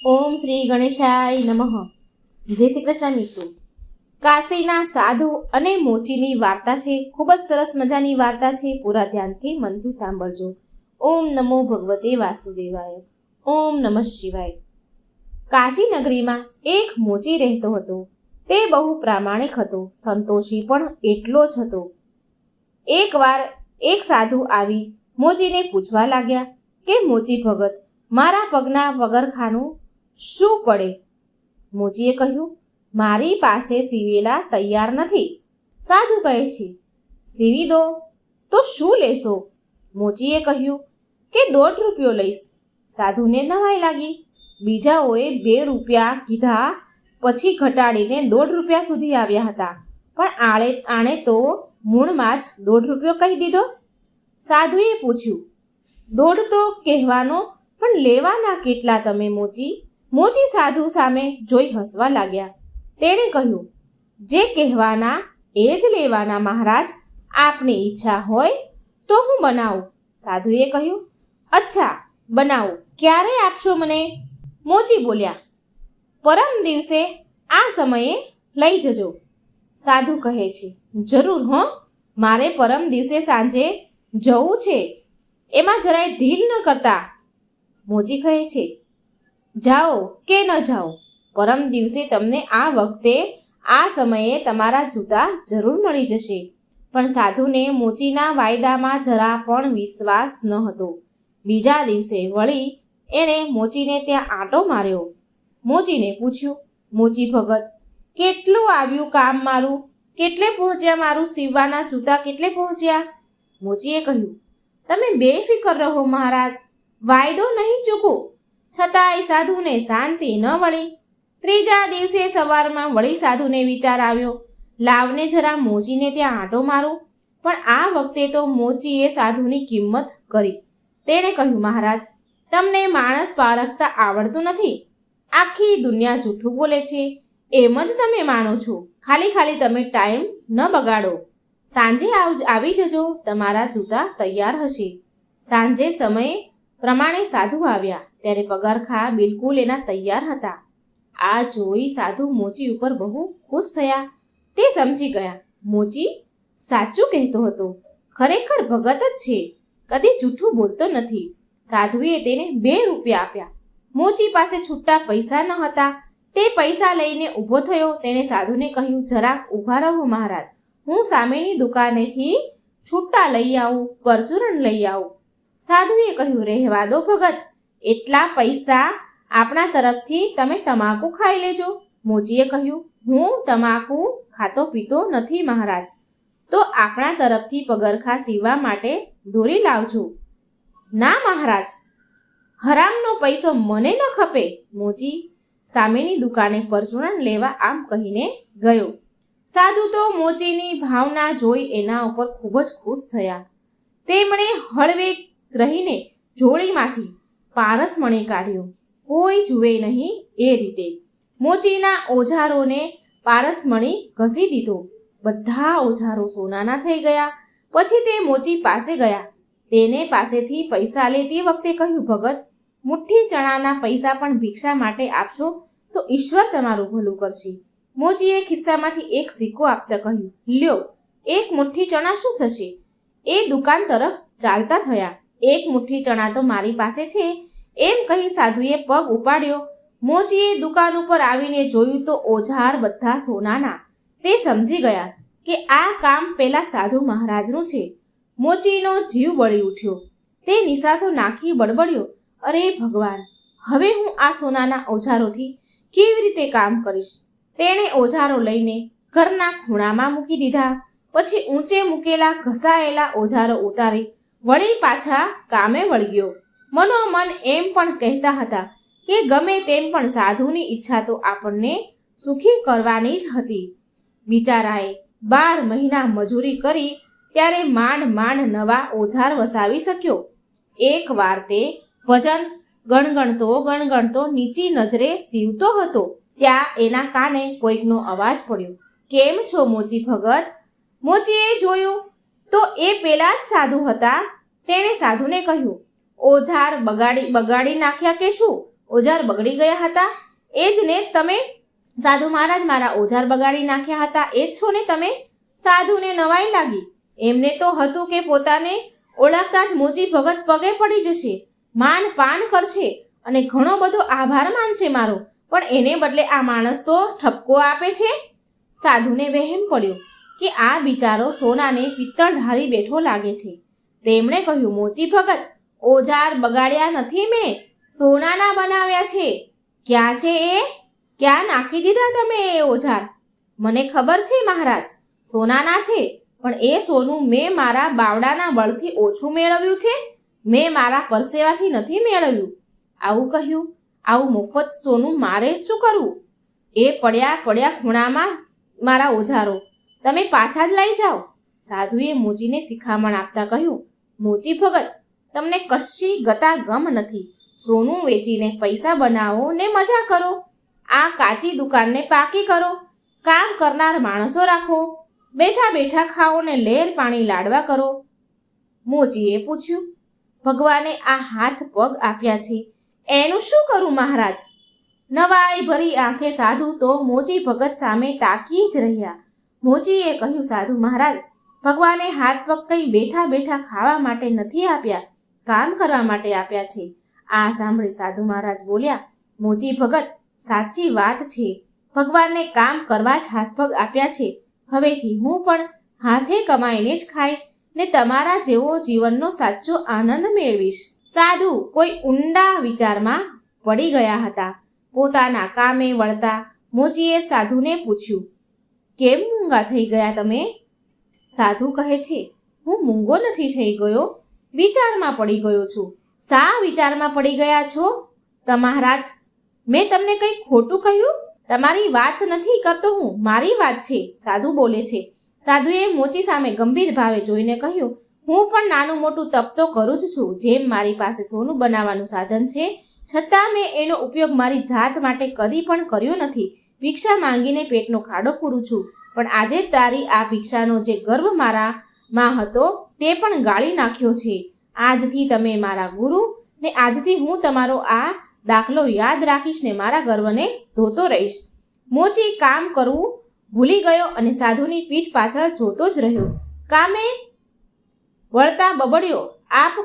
ઓમ શ્રી ગણેશાય નમઃ. જય શ્રી કૃષ્ણ મિત્રો. કાશીના સાધુ અને મોચીની વાર્તા છે. ખૂબ જ સરસ મજાની વાર્તા છે. પૂરા ધ્યાનથી મનથી સાંભળજો. ઓમ નમો ભગવતે વાસુદેવાય. ઓમ નમઃ શિવાય. કાશી નગરીમાં એક મોચી રહેતો હતો. તે બહુ પ્રામાણિક હતો, સંતોષી પણ એટલો જ હતો. એકવાર એક સાધુ આવી મોચીને પૂછવા લાગ્યા કે મોચી ભગત, મારા પગના પગરખાનું શું પડે? મોચીએ કહ્યું, મારી પાસે સીવેલા તૈયાર નથી. સાધુ કહે છે, સીવી દો તો શું લેશો? મોચીએ કહ્યું કે 1.5 રૂપિયો લઈશ. સાધુને નવાઈ લાગી. બીજાઓએ 2 રૂપિયા કીધા, પછી ઘટાડીને 1.5 રૂપિયા સુધી આવ્યા હતા. પણ આણે તો મૂળમાં જ 1.5 રૂપિયો કહી દીધો. સાધુએ પૂછ્યું, 1.5 તો કહેવાનો, પણ લેવાના કેટલા તમે મોચી? મોચી સાધુ સામે જોઈ હસવા લાગ્યા. તેણે કહ્યું, જે કહેવાના એ જ લેવાના મહારાજ. આપની ઈચ્છા હોય તો હું બનાવું. સાધુએ કહ્યું, અચ્છા બનાવું. ક્યારે આપશો મને? મોચી બોલ્યા, પરમ દિવસે આ સમયે લઈ જજો. સાધુ કહે છે, જરૂર હો, મારે પરમ દિવસે સાંજે જવું છે, એમાં જરાય ઢીલ ન કરતા. મોચી કહે છે, જાઓ કે ન જાઓ, પરમ દિવસે તમને આ વખતે આ સમયે તમારા જૂતા જરૂર મળી જશે. પણ સાધુને મોચીના વાયદામાં જરા પણ વિશ્વાસ ન હતો. બીજા દિવસે વળી એણે મોચીને ત્યાં આંટો માર્યો. મોચીને પૂછ્યું, મોચી ભગત, કેટલું આવ્યું કામ મારું? કેટલે પહોંચ્યા મારું સીવવાના જૂતા? કેટલે પહોંચ્યા? મોચીએ કહ્યું, તમે બેફિકર રહો મહારાજ, વાયદો નહીં ચૂકું. છતાંય સાધુને શાંતિ ન વળી. ત્રીજા દિવસે સવારમાં વળી સાધુને વિચાર આવ્યો, લાવને જરા મોચીને ત્યાં આંટો મારું. પણ આ વખતે તો મોચીએ સાધુની કિંમત કરી. તેણે કહ્યું, મહારાજ, તમને માણસ પારખતા આવડતું નથી. આખી દુનિયા જૂઠું બોલે છે એમ જ તમે માનો છો. ખાલી તમે ટાઈમ ન બગાડો. સાંજે આવી જજો, તમારા જૂતા તૈયાર હશે. સાંજે સમય પ્રમાણે સાધુ આવ્યા ત્યારે પગરખા બિલકુલ એના તૈયાર હતા. આ જોઈ સાધુ મોચી ઉપર બહુ ખુશ થયા. તે સમજી ગયા, મોચી સાચું કહેતો હતો, ખરેખર ભગત જ છે, કદી જૂઠું બોલતો નથી. સાધુએ તેને 2 રૂપિયા આપ્યા. મોચી પાસે છૂટા પૈસા ન હતા. તે પૈસા લઈને ઊભો થયો. તેણે સાધુને કહ્યું, જરાક ઊભા રહો મહારાજ, હું સામેની દુકાનેથી છૂટા લઈ આવું, પરચુરણ લઈ આવું. સાધુએ કહ્યું, રહેવા દો ભગત, એટલા પૈસા આપણા તરફથી તમે તમાકુ ખાઈ લેજો. મોચીએ કહ્યું, હું તમાકુ ખાતો પીતો નથી મહારાજ. તો આપણા તરફથી પગરખા સીવવા માટે દોરી લાવજો. ના મહારાજ, હરામનો પૈસો મને ન ખપે. મોચી સામેની દુકાને પરચુરણ લેવા આમ કહીને ગયો. સાધુ તો મોચીની ભાવના જોઈ એના ઉપર ખૂબ જ ખુશ થયા. તેમણે હળવે રહીને જોડીમાંથી પારસમણી કાઢ્યો. કોઈ જુએ નહીં એ રીતે મોચીના ઓજારોને પારસમણી ઘસી દીધો. બધા ઓજારો સોનાના થઈ ગયા. પછી તે મોચી પાસે ગયા. તેને પાસેથી પૈસા લે તે વખતે કહ્યું, ભગત, મુઠ્ઠી ચણાના પૈસા પણ ભિક્ષા માટે આપશો તો ઈશ્વર તમારું ભલું કરશે. મોચીએ ખિસ્સામાંથી એક સિક્કો આપતા કહ્યું, લ્યો, 1 મુઠ્ઠી ચણા શું થશે? એ દુકાન તરફ ચાલતા થયા. 1 મુઠ્ઠી ચણા તો મારી પાસે છે, એમ કહી સાધુએ પગ ઉપાડ્યો. મોચીએ દુકાન ઉપર આવીને જોયું તો ઓજાર બધા સોનાના. તે સમજી ગયા કે આ કામ પેલા સાધુ મહારાજનું છે. મોચીનો જીવ બળી ઉઠ્યો. તે નિસાસો નાખી બળબડ્યો, અરે ભગવાન, હવે હું આ સોનાના ઓજારોથી કેવી રીતે કામ કરીશ? તેણે ઓજારો લઈને ઘરના ખૂણામાં મૂકી દીધા. પછી ઊંચે મૂકેલા ઘસાયેલા ઓજારો ઉતારી વળી પાછા કામે વળગ્યો. મનોમન એમ પણ કહેતા હતા કે ગમે તેમ પણ સાધુની ઈચ્છા તો આપણને સુખી કરવાની જ હતી. બિચારાએ 12 મહિના મજૂરી કરી ત્યારે માંડ નવા ઓજાર વસાવી શક્યો. એક વાર તે ભજન ગણગણતો નીચી નજરે સીવતો હતો. ત્યાં એના કાને કોઈકનો અવાજ પડ્યો, કેમ છો મોચી ભગત? મોચીએ જોયું તો એ પેલા જ સાધુ હતા. તેણે સાધુને કહ્યું, ઓજાર બગાડી નાખ્યા કે શું? ઓજાર બગડી ગયા હતા? એ જ ને તમે સાધુ મહારાજ, મારા ઓજાર બગાડી નાખ્યા હતા એ જ છો ને તમે? સાધુને નવાઈ લાગી. એમને તો હતું કે પોતાને ઓળખતા જ મોચી ભગત પગે પડી જશે, માન પાન કરશે અને ઘણો બધો આભાર માનશે મારો, પણ એને બદલે આ માણસ તો ઠપકો આપે છે. સાધુને વહેમ પડ્યો કે આ બિચારો સોનાને પિત્તળ ધારી બેઠો લાગે છે. તેમણે કહ્યું, મોચી ભગત, ઓજાર બગાડ્યા નથી મેં, સોનાના બનાવ્યા છે. ક્યાં છે એ? ક્યાં નાખી દીધા તમે એ ઓજાર? મને ખબર છે મહારાજ, સોનાના છે, પણ એ સોનું મેં મારા બાવડાના બળથી ઓછું મેળવ્યું છે, મેં મારા પરસેવાથી નથી મેળવ્યું. આવું કહ્યું? આવું મફત સોનું મારે શું કરવું? એ પડ્યા ખૂણામાં મારા ઓજારો, તમે પાછા જ લઈ જાઓ. સાધુએ મોચીને શિખામણ આપતા કહ્યું, મોચી ભગત, તમને કશી ગતા ગમ નથી. સોનું વેચીને પૈસા બનાવો ને મજા કરો. આ કાચી દુકાનને પાકી કરો. કામ કરનાર માણસો રાખો. બેઠા બેઠા ખાઓ ને લેર પાણી લાડવા કરો. મોચીએ પૂછ્યું, ભગવાને આ હાથ પગ આપ્યા છે, એનું શું કરું મહારાજ? નવાઈ ભરી આંખે સાધુ તો મોચી ભગત સામે તાકી જ રહ્યા. મોચીએ કહ્યું, સાધુ મહારાજ, ભગવાને હાથ પગ કંઈ બેઠા બેઠા ખાવા માટે નથી આપ્યા, કામ કરવા માટે આપ્યા છે. આ સાંભળી સાધુ મહારાજ બોલ્યા, મોચી ભગત, સાચી વાત છે. ભગવાનને કામ કરવા જ હાથ પગ આપ્યા છે. હવેથી હું પણ હાથે કમાઈને જ ખાઈશ ને તમારા જેવો જીવનનો સાચો આનંદ મેળવીશ. સાધુ કોઈ ઊંડા વિચારમાં પડી ગયા હતા. પોતાના કામે વળતા મોચીએ સાધુને પૂછ્યું, કેમ મૂંગા થઈ ગયા તમે? સાધુ કહે છે, હું મૂંગો નથી થઈ ગયો, વિચારમાં પડી ગયો છું. શા વિચારમાં પડી ગયા છો મહારાજ? મેં તમને કંઈ ખોટું કહ્યું? તમારી વાત નથી કરતો હું, મારી વાત છે, સાધુ બોલે છે. સાધુએ મોચી સામે ગંભીર ભાવે જોઈને કહ્યું, હું પણ નાનું મોટું તપ તો કરું જ છું. જેમ મારી પાસે સોનું બનાવવાનું સાધન છે, છતાં મેં એનો ઉપયોગ મારી જાત માટે કદી પણ કર્યો નથી. ભિક્ષા માંગીને પેટનો ખાડો પૂરું છું, પણ આજે તારી આ ભિક્ષાનો જે ગર્વ મારામાં હતો તે પણ ગાળી નાખ્યો છે. આજથી તમે મારા ગુરુ ને આજથી હું તમારો આ દાખલો યાદ રાખીશ ને મારા ગર્વને ધોતો રહીશ. મોચી કામ કરવું ભૂલી ગયો અને સાધુની પીઠ પાછળ જોતો જ રહ્યો. કામે વળતા બબડ્યો, આપ